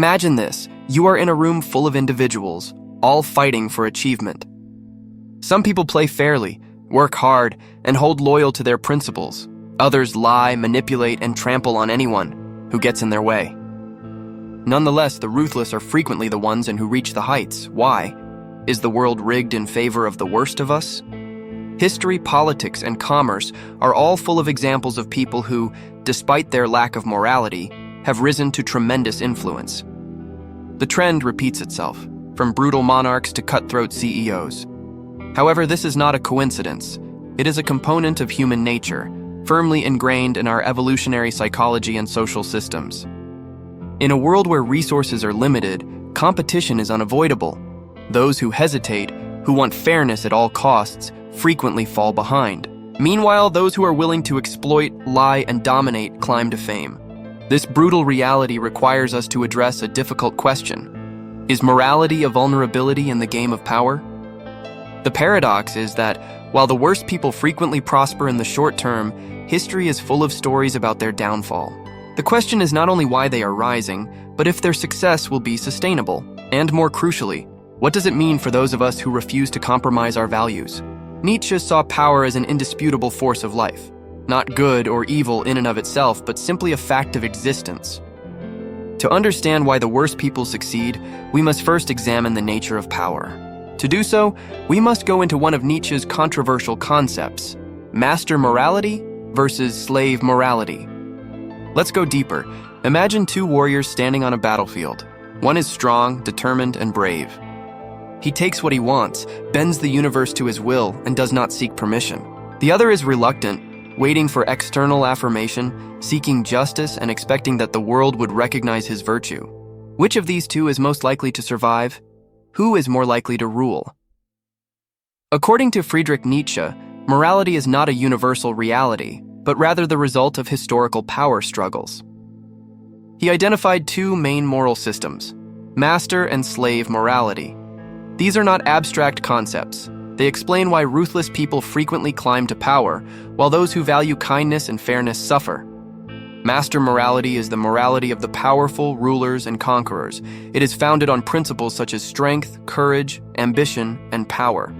Imagine this. You are in a room full of individuals, all fighting for achievement. Some people play fairly, work hard, and hold loyal to their principles. Others lie, manipulate, and trample on anyone who gets in their way. Nonetheless, the ruthless are frequently the ones who reach the heights. Why? Is the world rigged in favor of the worst of us? History, politics, and commerce are all full of examples of people who, despite their lack of morality, have risen to tremendous influence. The trend repeats itself, from brutal monarchs to cutthroat CEOs. However, this is not a coincidence. It is a component of human nature, firmly ingrained in our evolutionary psychology and social systems. In a world where resources are limited, competition is unavoidable. Those who hesitate, who want fairness at all costs, frequently fall behind. Meanwhile, those who are willing to exploit, lie, and dominate climb to fame. This brutal reality requires us to address a difficult question. Is morality a vulnerability in the game of power? The paradox is that, while the worst people frequently prosper in the short term, history is full of stories about their downfall. The question is not only why they are rising, but if their success will be sustainable. And more crucially, what does it mean for those of us who refuse to compromise our values? Nietzsche saw power as an indisputable force of life, not good or evil in and of itself, but simply a fact of existence. To understand why the worst people succeed, we must first examine the nature of power. To do so, we must go into one of Nietzsche's controversial concepts: master morality versus slave morality. Let's go deeper. Imagine two warriors standing on a battlefield. One is strong, determined, and brave. He takes what he wants, bends the universe to his will, and does not seek permission. The other is reluctant, waiting for external affirmation, seeking justice, and expecting that the world would recognize his virtue. Which of these two is most likely to survive? Who is more likely to rule? According to Friedrich Nietzsche, morality is not a universal reality, but rather the result of historical power struggles. He identified two main moral systems: master and slave morality. These are not abstract concepts. They explain why ruthless people frequently climb to power, while those who value kindness and fairness suffer. Master morality is the morality of the powerful, rulers, and conquerors. It is founded on principles such as strength, courage, ambition, and power.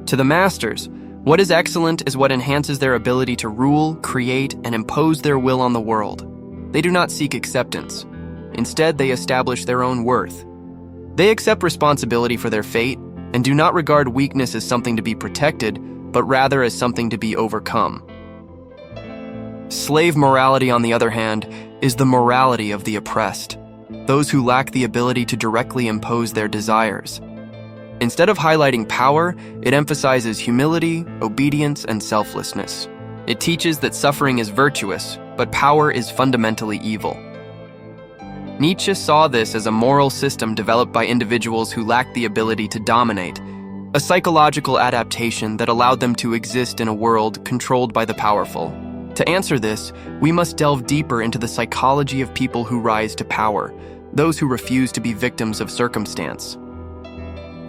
To the masters, what is excellent is what enhances their ability to rule, create, and impose their will on the world. They do not seek acceptance. Instead, they establish their own worth. They accept responsibility for their fate and do not regard weakness as something to be protected, but rather as something to be overcome. Slave morality, on the other hand, is the morality of the oppressed, those who lack the ability to directly impose their desires. Instead of highlighting power, it emphasizes humility, obedience, and selflessness. It teaches that suffering is virtuous, but power is fundamentally evil. Nietzsche saw this as a moral system developed by individuals who lacked the ability to dominate, a psychological adaptation that allowed them to exist in a world controlled by the powerful. To answer this, we must delve deeper into the psychology of people who rise to power, those who refuse to be victims of circumstance.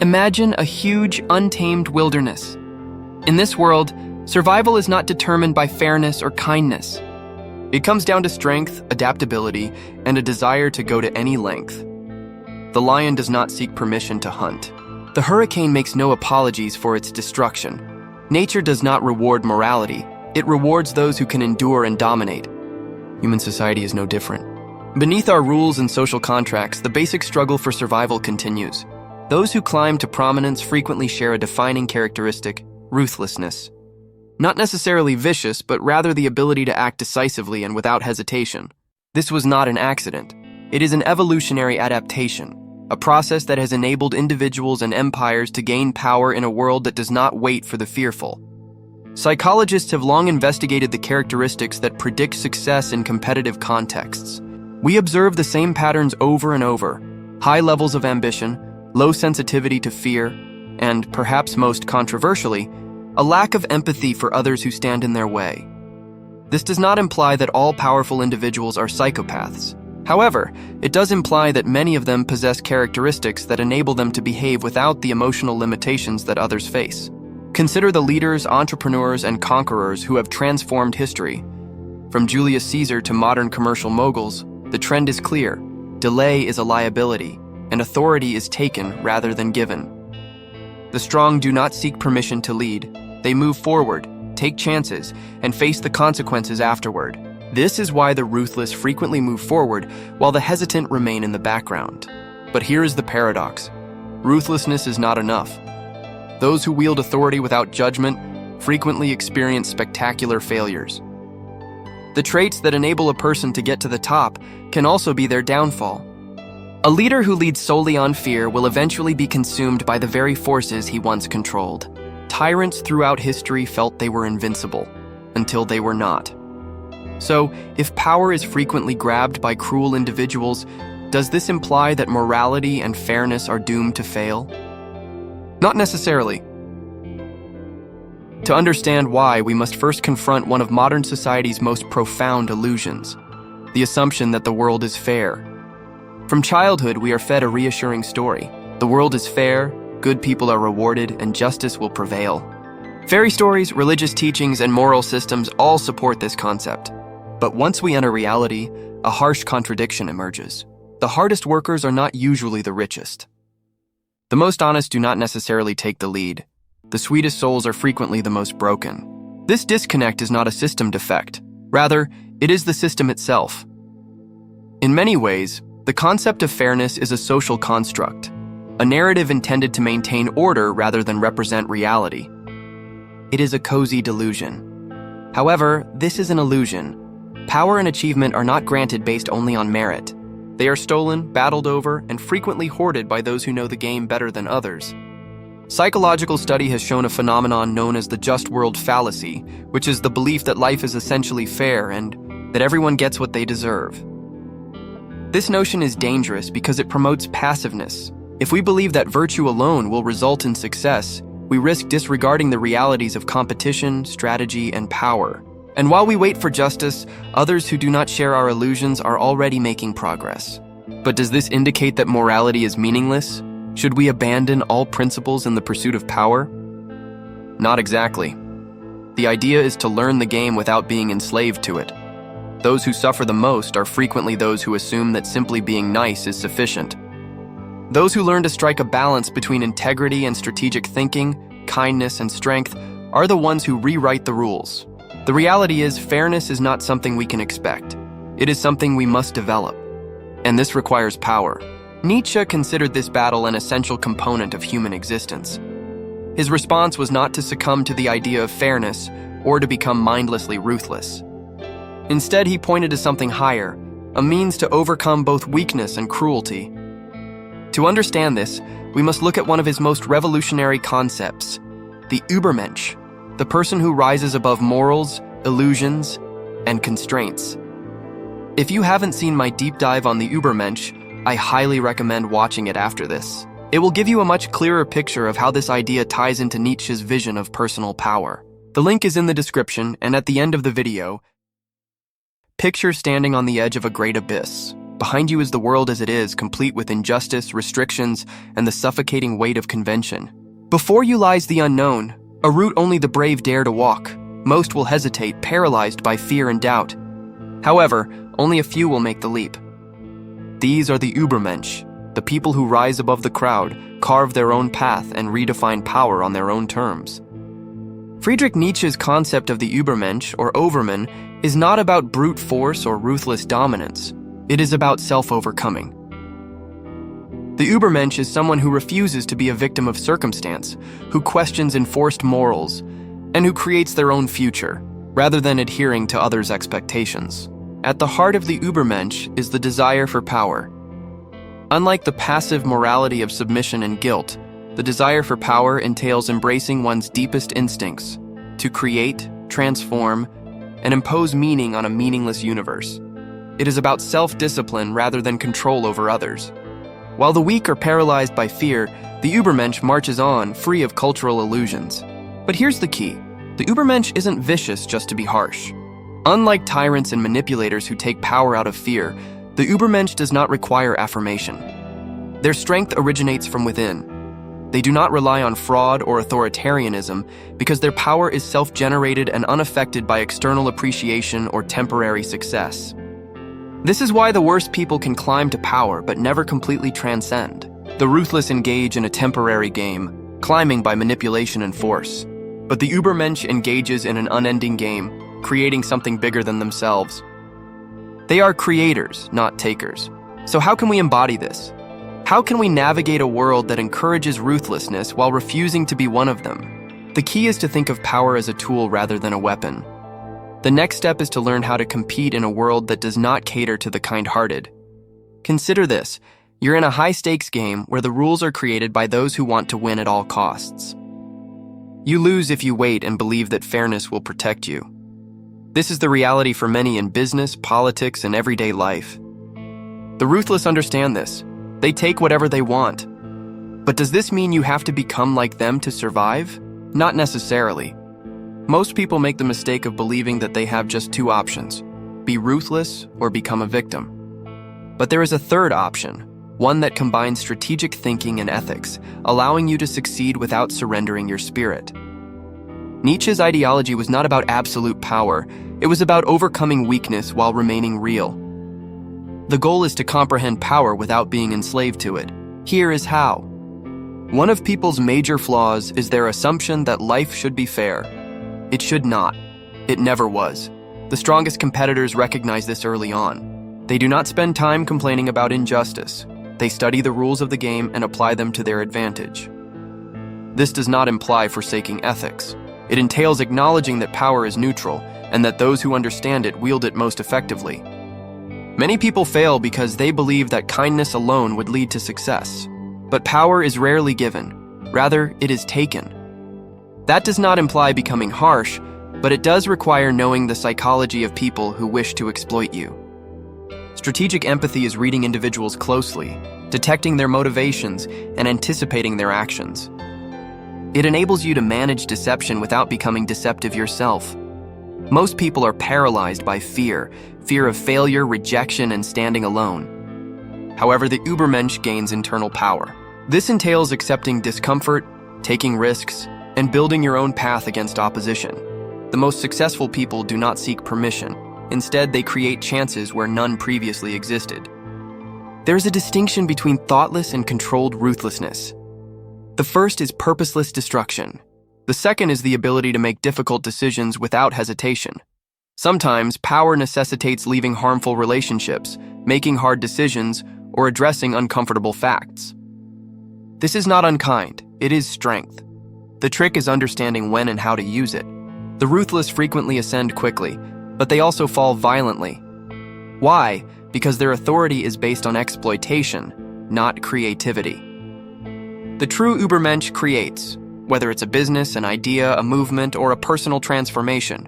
Imagine a huge, untamed wilderness. In this world, survival is not determined by fairness or kindness. It comes down to strength, adaptability, and a desire to go to any length. The lion does not seek permission to hunt. The hurricane makes no apologies for its destruction. Nature does not reward morality. It rewards those who can endure and dominate. Human society is no different. Beneath our rules and social contracts, the basic struggle for survival continues. Those who climb to prominence frequently share a defining characteristic: ruthlessness. Not necessarily vicious, but rather the ability to act decisively and without hesitation. This was not an accident. It is an evolutionary adaptation, a process that has enabled individuals and empires to gain power in a world that does not wait for the fearful. Psychologists have long investigated the characteristics that predict success in competitive contexts. We observe the same patterns over and over: high levels of ambition, low sensitivity to fear, and, perhaps most controversially, a lack of empathy for others who stand in their way. This does not imply that all powerful individuals are psychopaths. However, it does imply that many of them possess characteristics that enable them to behave without the emotional limitations that others face. Consider the leaders, entrepreneurs, and conquerors who have transformed history. From Julius Caesar to modern commercial moguls, the trend is clear: delay is a liability, and authority is taken rather than given. The strong do not seek permission to lead. They move forward, take chances, and face the consequences afterward. This is why the ruthless frequently move forward while the hesitant remain in the background. But here is the paradox. Ruthlessness is not enough. Those who wield authority without judgment frequently experience spectacular failures. The traits that enable a person to get to the top can also be their downfall. A leader who leads solely on fear will eventually be consumed by the very forces he once controlled. Tyrants throughout history felt they were invincible, until they were not. So, if power is frequently grabbed by cruel individuals, does this imply that morality and fairness are doomed to fail? Not necessarily. To understand why, we must first confront one of modern society's most profound illusions, the assumption that the world is fair. From childhood, we are fed a reassuring story. The world is fair, good people are rewarded, and justice will prevail. Fairy stories, religious teachings, and moral systems all support this concept. But once we enter reality, a harsh contradiction emerges. The hardest workers are not usually the richest. The most honest do not necessarily take the lead. The sweetest souls are frequently the most broken. This disconnect is not a system defect. Rather, it is the system itself. In many ways, the concept of fairness is a social construct, a narrative intended to maintain order rather than represent reality. It is a cozy delusion. However, this is an illusion. Power and achievement are not granted based only on merit. They are stolen, battled over, and frequently hoarded by those who know the game better than others. Psychological study has shown a phenomenon known as the just world fallacy, which is the belief that life is essentially fair and that everyone gets what they deserve. This notion is dangerous because it promotes passiveness. If we believe that virtue alone will result in success, we risk disregarding the realities of competition, strategy, and power. And while we wait for justice, others who do not share our illusions are already making progress. But does this indicate that morality is meaningless? Should we abandon all principles in the pursuit of power? Not exactly. The idea is to learn the game without being enslaved to it. Those who suffer the most are frequently those who assume that simply being nice is sufficient. Those who learn to strike a balance between integrity and strategic thinking, kindness and strength, are the ones who rewrite the rules. The reality is, fairness is not something we can expect. It is something we must develop. And this requires power. Nietzsche considered this battle an essential component of human existence. His response was not to succumb to the idea of fairness or to become mindlessly ruthless. Instead, he pointed to something higher, a means to overcome both weakness and cruelty. To understand this, we must look at one of his most revolutionary concepts, the Übermensch, the person who rises above morals, illusions, and constraints. If you haven't seen my deep dive on the Übermensch, I highly recommend watching it after this. It will give you a much clearer picture of how this idea ties into Nietzsche's vision of personal power. The link is in the description, and at the end of the video, picture standing on the edge of a great abyss. Behind you is the world as it is, complete with injustice, restrictions, and the suffocating weight of convention. Before you lies the unknown, a route only the brave dare to walk. Most will hesitate, paralyzed by fear and doubt. However, only a few will make the leap. These are the Übermensch, the people who rise above the crowd, carve their own path, and redefine power on their own terms. Friedrich Nietzsche's concept of the Übermensch, or Overman, is not about brute force or ruthless dominance. It is about self-overcoming. The Übermensch is someone who refuses to be a victim of circumstance, who questions enforced morals, and who creates their own future, rather than adhering to others' expectations. At the heart of the Übermensch is the desire for power. Unlike the passive morality of submission and guilt, the desire for power entails embracing one's deepest instincts to create, transform, and impose meaning on a meaningless universe. It is about self-discipline rather than control over others. While the weak are paralyzed by fear, the Übermensch marches on, free of cultural illusions. But here's the key. The Übermensch isn't vicious just to be harsh. Unlike tyrants and manipulators who take power out of fear, the Übermensch does not require affirmation. Their strength originates from within. They do not rely on fraud or authoritarianism because their power is self-generated and unaffected by external appreciation or temporary success. This is why the worst people can climb to power but never completely transcend. The ruthless engage in a temporary game, climbing by manipulation and force. But the Übermensch engages in an unending game, creating something bigger than themselves. They are creators, not takers. So how can we embody this? How can we navigate a world that encourages ruthlessness while refusing to be one of them? The key is to think of power as a tool rather than a weapon. The next step is to learn how to compete in a world that does not cater to the kind-hearted. Consider this. You're in a high-stakes game where the rules are created by those who want to win at all costs. You lose if you wait and believe that fairness will protect you. This is the reality for many in business, politics, and everyday life. The ruthless understand this. They take whatever they want. But does this mean you have to become like them to survive? Not necessarily. Most people make the mistake of believing that they have just two options: be ruthless or become a victim. But there is a third option, one that combines strategic thinking and ethics, allowing you to succeed without surrendering your spirit. Nietzsche's ideology was not about absolute power, it was about overcoming weakness while remaining real. The goal is to comprehend power without being enslaved to it. Here is how. One of people's major flaws is their assumption that life should be fair. It should not. It never was. The strongest competitors recognize this early on. They do not spend time complaining about injustice. They study the rules of the game and apply them to their advantage. This does not imply forsaking ethics. It entails acknowledging that power is neutral and that those who understand it wield it most effectively. Many people fail because they believe that kindness alone would lead to success. But power is rarely given. Rather, it is taken. That does not imply becoming harsh, but it does require knowing the psychology of people who wish to exploit you. Strategic empathy is reading individuals closely, detecting their motivations, and anticipating their actions. It enables you to manage deception without becoming deceptive yourself. Most people are paralyzed by fear of failure, rejection, and standing alone. However, the Übermensch gains internal power. This entails accepting discomfort, taking risks, and building your own path against opposition. The most successful people do not seek permission. Instead, they create chances where none previously existed. There is a distinction between thoughtless and controlled ruthlessness. The first is purposeless destruction. The second is the ability to make difficult decisions without hesitation. Sometimes, power necessitates leaving harmful relationships, making hard decisions, or addressing uncomfortable facts. This is not unkind, it is strength. The trick is understanding when and how to use it. The ruthless frequently ascend quickly, but they also fall violently. Why? Because their authority is based on exploitation, not creativity. The true Übermensch creates, whether it's a business, an idea, a movement, or a personal transformation.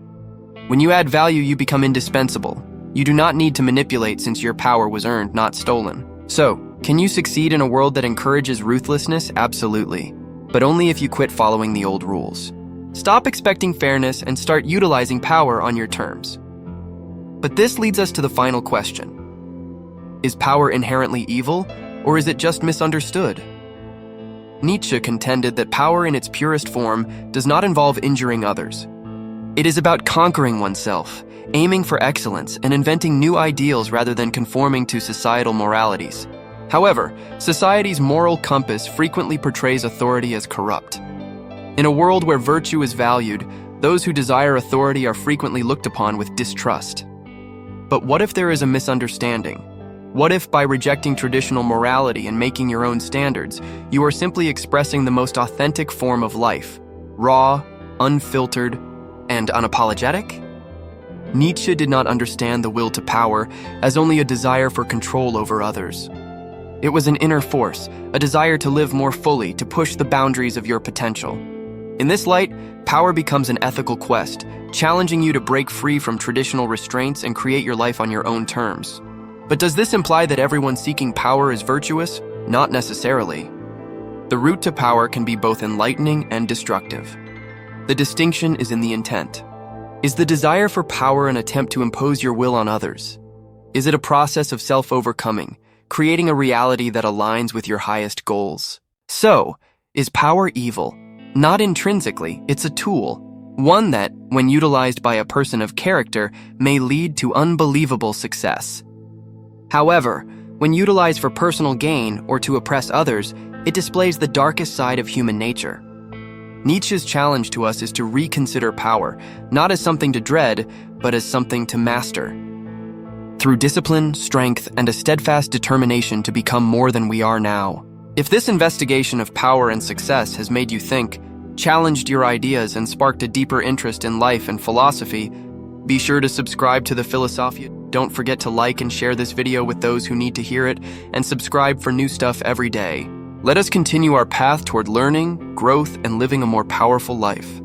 When you add value, you become indispensable. You do not need to manipulate since your power was earned, not stolen. So, can you succeed in a world that encourages ruthlessness? Absolutely. But only if you quit following the old rules. Stop expecting fairness and start utilizing power on your terms. But this leads us to the final question. Is power inherently evil, or is it just misunderstood? Nietzsche contended that power in its purest form does not involve injuring others. It is about conquering oneself, aiming for excellence, and inventing new ideals rather than conforming to societal moralities. However, society's moral compass frequently portrays authority as corrupt. In a world where virtue is valued, those who desire authority are frequently looked upon with distrust. But what if there is a misunderstanding? What if, by rejecting traditional morality and making your own standards, you are simply expressing the most authentic form of life, raw, unfiltered, and unapologetic? Nietzsche did not understand the will to power as only a desire for control over others. It was an inner force, a desire to live more fully, to push the boundaries of your potential. In this light, power becomes an ethical quest, challenging you to break free from traditional restraints and create your life on your own terms. But does this imply that everyone seeking power is virtuous? Not necessarily. The route to power can be both enlightening and destructive. The distinction is in the intent. Is the desire for power an attempt to impose your will on others? Is it a process of self-overcoming, creating a reality that aligns with your highest goals? So, is power evil? Not intrinsically, it's a tool. One that, when utilized by a person of character, may lead to unbelievable success. However, when utilized for personal gain or to oppress others, it displays the darkest side of human nature. Nietzsche's challenge to us is to reconsider power, not as something to dread, but as something to master. Through discipline, strength, and a steadfast determination to become more than we are now. If this investigation of power and success has made you think, challenged your ideas, and sparked a deeper interest in life and philosophy, be sure to subscribe to the Philosophia. Don't forget to like and share this video with those who need to hear it, and subscribe for new stuff every day. Let us continue our path toward learning, growth, and living a more powerful life.